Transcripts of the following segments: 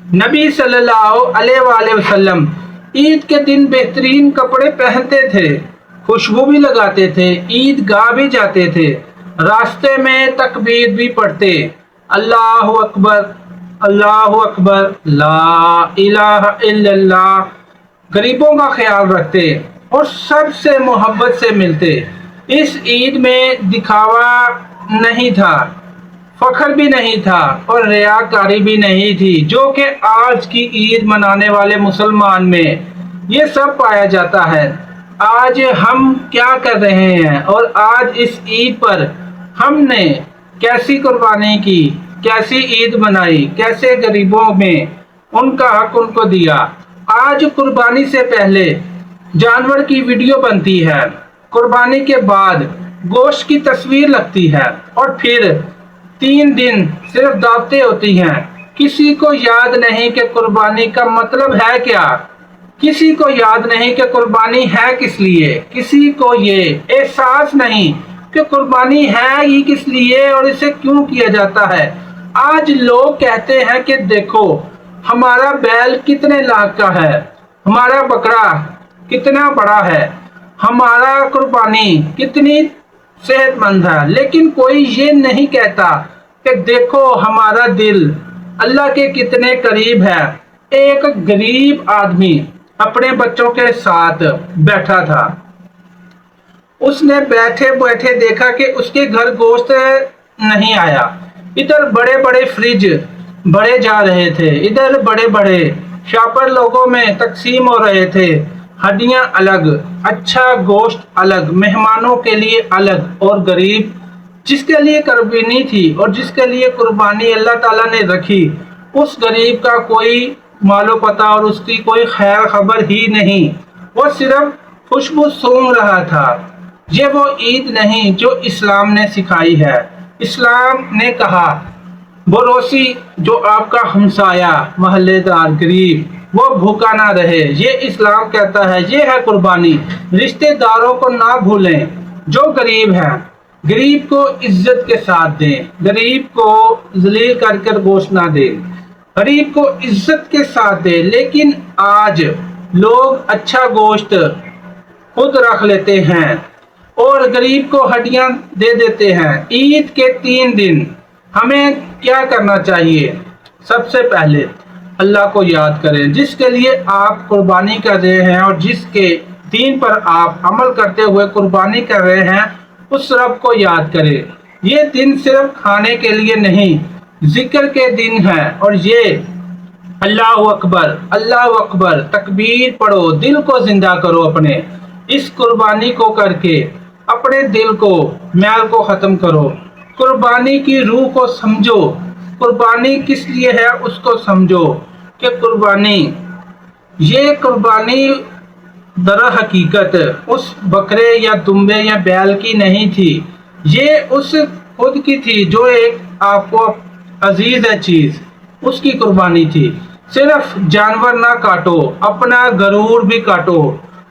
نبی صلی اللہ علیہ وآلہ وسلم عید کے دن بہترین کپڑے پہنتے تھے، خوشبو بھی لگاتے تھے، عید گاہ بھی جاتے تھے، راستے میں تکبیر بھی پڑھتے، اللہ اکبر اللہ اکبر لا الہ الا اللہ، غریبوں کا خیال رکھتے اور سب سے محبت سے ملتے۔ اس عید میں دکھاوا نہیں تھا، فخر بھی نہیں تھا اور ریاکاری بھی نہیں تھی، جو کہ آج کی عید منانے والے مسلمان میں یہ سب پایا جاتا ہے۔ آج ہم کیا کر رہے ہیں اور آج اس عید پر ہم نے کیسی قربانی کی، کیسی عید منائی، کیسے غریبوں میں ان کا حق ان کو دیا۔ آج قربانی سے پہلے جانور کی ویڈیو بنتی ہے، قربانی کے بعد گوشت کی تصویر لگتی ہے اور پھر 3 دن صرف دعوتیں ہوتی ہیں۔ کسی کو یاد نہیں کہ قربانی کا مطلب ہے کیا، کسی کو یاد نہیں کہ قربانی ہے کس لیے، کسی کو یہ احساس نہیں کہ قربانی ہے ہی کس لیے اور اسے کیوں کیا جاتا ہے۔ آج لوگ کہتے ہیں کہ دیکھو ہمارا بیل کتنے لاکھ کا ہے، ہمارا بکرا کتنا بڑا ہے، ہمارا قربانی کتنی صحت مند ہے، لیکن کوئی یہ نہیں کہتا کہ دیکھو ہمارا دل اللہ کے کتنے قریب ہے۔ ایک غریب آدمی اپنے بچوں کے ساتھ بیٹھا تھا، اس نے بیٹھے بیٹھے دیکھا کہ اس کے گھر گوشت نہیں آیا۔ ادھر بڑے بڑے فریج بڑے جا رہے تھے، ادھر بڑے بڑے شاپر لوگوں میں تقسیم ہو رہے تھے، ہڈیاں الگ، اچھا گوشت الگ، مہمانوں کے لیے الگ، اور غریب جس کے لیے قربانی تھی اور جس کے لیے قربانی اللہ تعالیٰ نے رکھی، اس غریب کا کوئی مال و پتہ اور اس کی کوئی خیر خبر ہی نہیں، وہ صرف خوشبو سونگھ رہا تھا۔ یہ وہ عید نہیں جو اسلام نے سکھائی ہے۔ اسلام نے کہا بروسی جو آپ کا ہمسایہ محلے دار غریب وہ بھوکا نہ رہے، یہ اسلام کہتا ہے، یہ ہے قربانی۔ رشتہ داروں کو نہ بھولیں جو غریب ہیں، غریب کو عزت کے ساتھ دیں، غریب کو ذلیل کر کر گوشت نہ دیں، غریب کو عزت کے ساتھ دیں۔ لیکن آج لوگ اچھا گوشت خود رکھ لیتے ہیں اور غریب کو ہڈیاں دے دیتے ہیں۔ عید کے 3 دن ہمیں کیا کرنا چاہیے؟ سب سے پہلے اللہ کو یاد کریں جس کے لیے آپ قربانی کر رہے ہیں، اور جس کے دین پر آپ عمل کرتے ہوئے قربانی کر رہے ہیں، اس رب کو یاد کریں۔ یہ دن صرف کھانے کے لیے نہیں، ذکر کے دن ہے، اور یہ اللہ اکبر تکبیر پڑھو، دل کو زندہ کرو، اپنے اس قربانی کو کر کے اپنے دل کو میل کو ختم کرو، قربانی کی روح کو سمجھو، قربانی کس لیے ہے اس کو سمجھو کہ قربانی در حقیقت اس بکرے یا دمبے یا بیل کی نہیں تھی، یہ اس خود کی تھی جو ایک آپ کو عزیز ہے چیز، اس کی قربانی تھی۔ صرف جانور نہ کاٹو، اپنا غرور بھی کاٹو،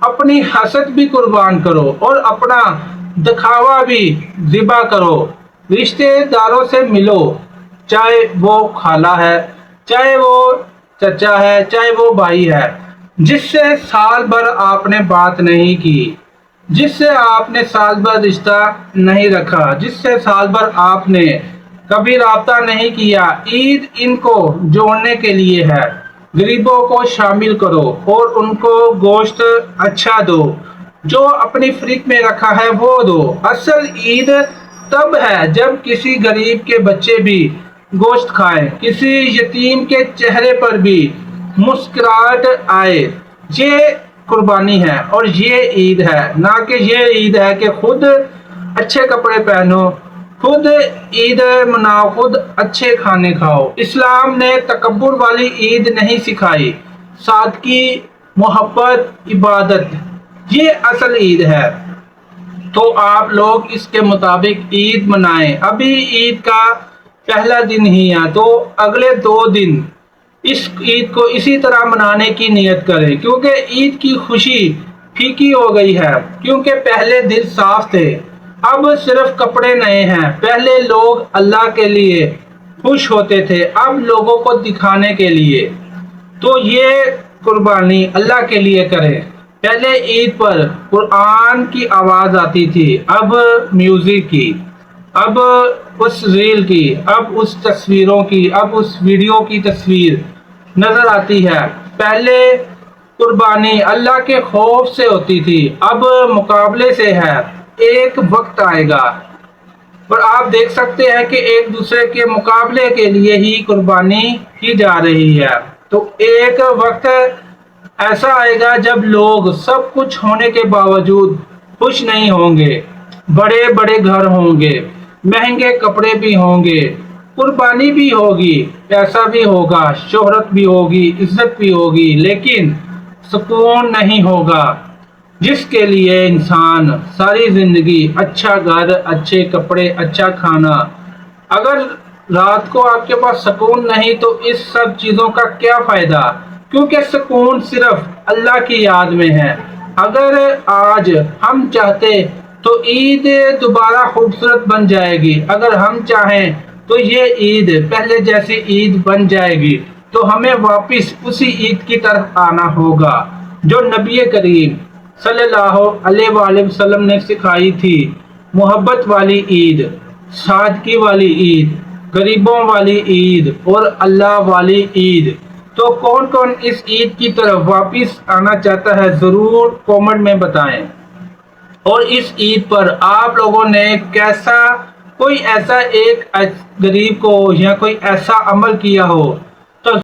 اپنی حسد بھی قربان کرو اور اپنا دکھاوا بھی ذبح کرو۔ رشتے داروں سے ملو، چاہے وہ خالہ ہے، چاہے وہ چچا ہے، چاہے وہ بھائی ہے، جس سے سال بھر آپ نے بات نہیں کی، جس سے آپ نے سال بھر رشتہ نہیں رکھا، جس سے سال بھر آپ نے کبھی رابطہ نہیں کیا۔ عید ان کو جوڑنے کے لیے ہے۔ غریبوں کو شامل کرو اور ان کو گوشت اچھا دو، جو اپنی فریج میں رکھا ہے وہ دو۔ اصل عید تب ہے جب کسی غریب کے بچے بھی گوشت کھائیں، کسی یتیم کے چہرے پر بھی مسکراہٹ آئے۔ یہ قربانی ہے اور یہ عید ہے، نہ کہ یہ عید ہے کہ خود اچھے کپڑے پہنو، خود عید مناؤ، خود اچھے کھانے کھاؤ۔ اسلام نے تکبر والی عید نہیں سکھائی، سادگی، محبت، عبادت، یہ اصل عید ہے۔ تو آپ لوگ اس کے مطابق عید منائیں۔ ابھی عید کا پہلا دن ہی ہے، تو اگلے 2 دن اس عید کو اسی طرح منانے کی نیت کریں، کیونکہ عید کی خوشی پھیکی ہو گئی ہے، کیونکہ پہلے دل صاف تھے، اب صرف کپڑے نئے ہیں۔ پہلے لوگ اللہ کے لیے خوش ہوتے تھے، اب لوگوں کو دکھانے کے لیے۔ تو یہ قربانی اللہ کے لیے کریں۔ پہلے عید پر قرآن کی آواز آتی تھی، اب میوزک کی، اب اس ریل کی، اب اس تصویروں کی، اب اس ویڈیو کی تصویر نظر آتی ہے۔ پہلے قربانی اللہ کے خوف سے ہوتی تھی، اب مقابلے سے ہے۔ ایک وقت آئے گا اور آپ دیکھ سکتے ہیں کہ ایک دوسرے کے مقابلے کے لیے ہی قربانی کی جا رہی ہے۔ تو ایک وقت ایسا آئے گا جب لوگ سب کچھ ہونے کے باوجود خوش نہیں ہوں گے، بڑے بڑے گھر ہوں گے، مہنگے کپڑے بھی ہوں گے، قربانی بھی ہوگی، پیسہ بھی ہوگا، شہرت بھی ہوگی، عزت بھی ہوگی، لیکن سکون نہیں ہوگا، جس کے لیے انسان ساری زندگی اچھا گھر، اچھے کپڑے، اچھا کھانا۔ اگر رات کو آپ کے پاس سکون نہیں تو اس سب چیزوں کا کیا فائدہ؟ کیونکہ سکون صرف اللہ کی یاد میں ہے۔ اگر آج ہم چاہتے تو عید دوبارہ خوبصورت بن جائے گی، اگر ہم چاہیں تو یہ عید پہلے جیسی عید بن جائے گی، تو ہمیں واپس اسی عید کی طرف آنا ہوگا جو نبی کریم صلی اللہ علیہ وآلہ وسلم نے سکھائی تھی۔ محبت والی عید، سادگی والی عید، غریبوں والی عید اور اللہ والی عید۔ تو کون کون اس عید کی طرف واپس آنا چاہتا ہے ضرور کامنٹ میں بتائیں۔ اور اس عید پر آپ لوگوں نے کیسا کوئی ایسا ایک غریب کو یا کوئی ایسا عمل کیا ہو